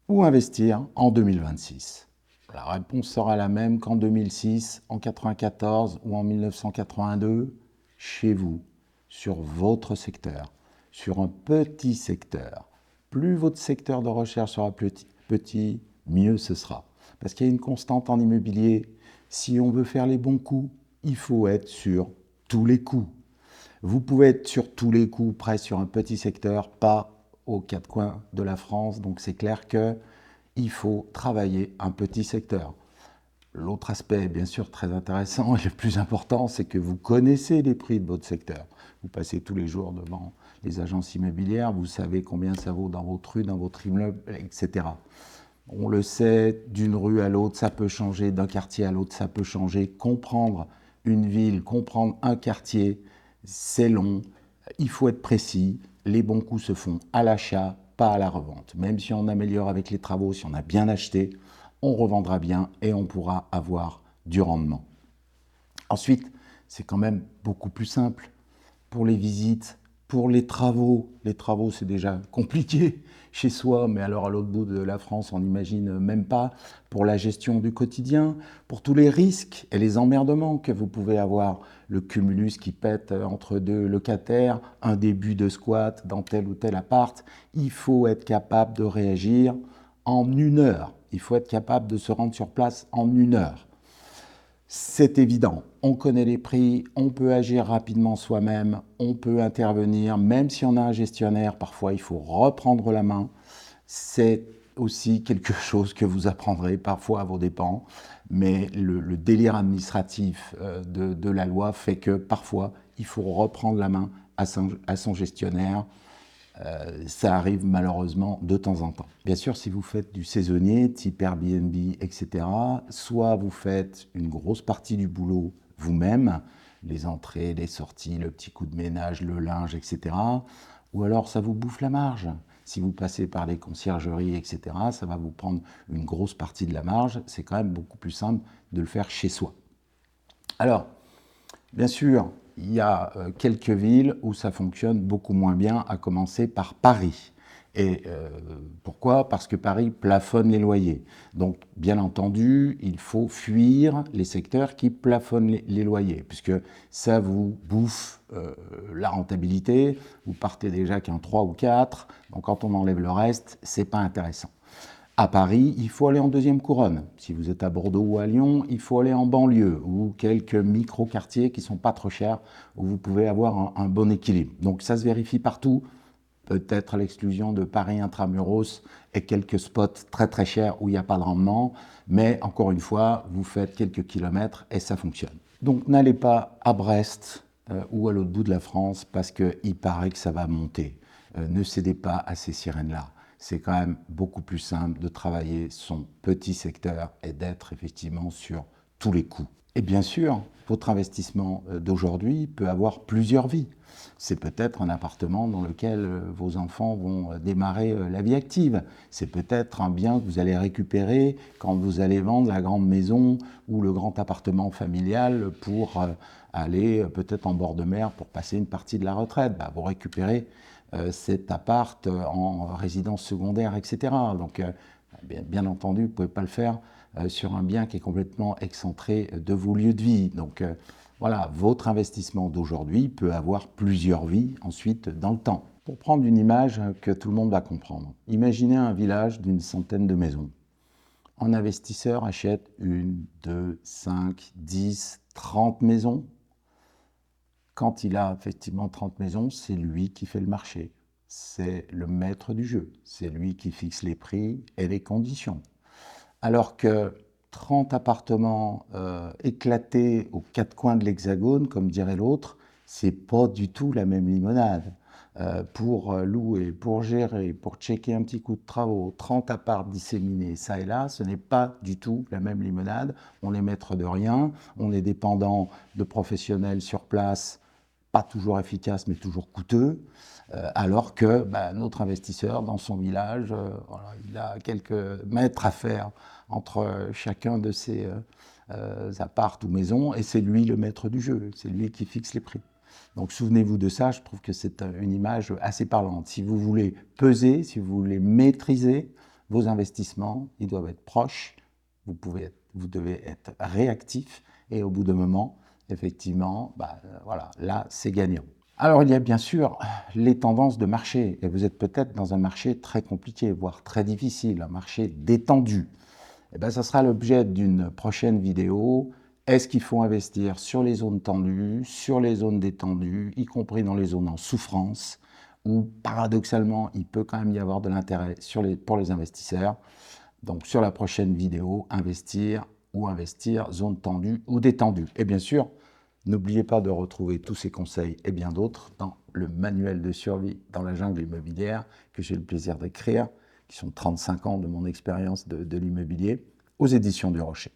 ou investir en 2026? La réponse sera la même qu'en 2006, en 94 ou en 1982, chez vous, sur votre secteur, sur un petit secteur. Plus votre secteur de recherche sera petit, mieux ce sera. Parce qu'il y a une constante en immobilier. Si on veut faire les bons coups, il faut être sur tous les coups. Vous pouvez être sur tous les coups, près sur un petit secteur, pas aux quatre coins de la France. Donc c'est clair qu'il faut travailler un petit secteur. L'autre aspect, bien sûr, très intéressant et le plus important, c'est que vous connaissez les prix de votre secteur. Vous passez tous les jours devant les agences immobilières, vous savez combien ça vaut dans votre rue, dans votre immeuble, etc. On le sait, d'une rue à l'autre, ça peut changer, d'un quartier à l'autre, ça peut changer. Comprendre une ville, comprendre un quartier, c'est long, il faut être précis. Les bons coups se font à l'achat, pas à la revente. Même si on améliore avec les travaux, si on a bien acheté, on revendra bien et on pourra avoir du rendement. Ensuite, c'est quand même beaucoup plus simple pour les visites, pour les travaux. Les travaux, c'est déjà compliqué chez soi, mais alors à l'autre bout de la France, on n'imagine même pas. Pour la gestion du quotidien, pour tous les risques et les emmerdements que vous pouvez avoir. Le cumulus qui pète entre deux locataires, un début de squat dans tel ou tel appart. Il faut être capable de réagir en une heure. Il faut être capable de se rendre sur place en une heure. C'est évident, on connaît les prix, on peut agir rapidement soi-même, on peut intervenir, même si on a un gestionnaire, parfois il faut reprendre la main. C'est aussi quelque chose que vous apprendrez parfois à vos dépens, mais le délire administratif de la loi fait que parfois il faut reprendre la main à son gestionnaire. Ça arrive malheureusement de temps en temps. Bien sûr, si vous faites du saisonnier, type Airbnb, etc., soit vous faites une grosse partie du boulot vous-même, les entrées, les sorties, le petit coup de ménage, le linge, etc., ou alors ça vous bouffe la marge. Si vous passez par les conciergeries, etc., ça va vous prendre une grosse partie de la marge. C'est quand même beaucoup plus simple de le faire chez soi. Alors, bien sûr, il y a quelques villes où ça fonctionne beaucoup moins bien, à commencer par Paris. Et pourquoi? Parce que Paris plafonne les loyers. Donc, bien entendu, il faut fuir les secteurs qui plafonnent les loyers, puisque ça vous bouffe la rentabilité. Vous partez déjà qu'un 3 ou 4, donc quand on enlève le reste, c'est pas intéressant. À Paris, il faut aller en deuxième couronne. Si vous êtes à Bordeaux ou à Lyon, il faut aller en banlieue ou quelques micro-quartiers qui ne sont pas trop chers, où vous pouvez avoir un bon équilibre. Donc ça se vérifie partout, peut-être à l'exclusion de Paris intramuros et quelques spots très très chers où il n'y a pas de rendement, mais encore une fois, vous faites quelques kilomètres et ça fonctionne. Donc n'allez pas à Brest ou à l'autre bout de la France parce qu'il paraît que ça va monter. Ne cédez pas à ces sirènes-là. C'est quand même beaucoup plus simple de travailler son petit secteur et d'être effectivement sur tous les coups. Et bien sûr, votre investissement d'aujourd'hui peut avoir plusieurs vies. C'est peut-être un appartement dans lequel vos enfants vont démarrer la vie active. C'est peut-être un bien que vous allez récupérer quand vous allez vendre la grande maison ou le grand appartement familial pour aller peut-être en bord de mer pour passer une partie de la retraite. Vous récupérez cet appart en résidence secondaire, etc. Donc, bien entendu, vous ne pouvez pas le faire sur un bien qui est complètement excentré de vos lieux de vie. Donc, voilà, votre investissement d'aujourd'hui peut avoir plusieurs vies ensuite dans le temps. Pour prendre une image que tout le monde va comprendre, imaginez un village d'une centaine de maisons. Un investisseur achète une, deux, cinq, 10, 30 maisons. Quand il a effectivement 30 maisons, c'est lui qui fait le marché. C'est le maître du jeu. C'est lui qui fixe les prix et les conditions. Alors que 30 appartements éclatés aux quatre coins de l'Hexagone, comme dirait l'autre, c'est pas du tout la même limonade. Pour louer, pour gérer, pour checker un petit coup de travaux, 30 apparts disséminés ça et là, ce n'est pas du tout la même limonade. On est maître de rien, on est dépendant de professionnels sur place, pas toujours efficaces mais toujours coûteux. Alors que notre investisseur, dans son village, voilà, il a quelques mètres à faire entre chacun de ces apparts ou maisons, et c'est lui le maître du jeu, c'est lui qui fixe les prix. Donc souvenez-vous de ça, je trouve que c'est une image assez parlante. Si vous voulez peser, si vous voulez maîtriser Vos investissements, ils doivent être proches, vous devez être réactif et au bout d'un moment, effectivement, voilà, là, c'est gagnant. Alors, il y a bien sûr les tendances de marché et vous êtes peut-être dans un marché très compliqué, voire très difficile, un marché détendu. Eh bien, ça sera l'objet d'une prochaine vidéo. Est-ce qu'il faut investir sur les zones tendues, sur les zones détendues, y compris dans les zones en souffrance, où paradoxalement, il peut quand même y avoir de l'intérêt pour les investisseurs. Donc, sur la prochaine vidéo, investir ou investir zone tendue ou détendue. Et bien sûr, n'oubliez pas de retrouver tous ces conseils et bien d'autres dans le manuel de survie dans la jungle immobilière que j'ai le plaisir d'écrire, qui sont 35 ans de mon expérience de l'immobilier, aux éditions du Rocher.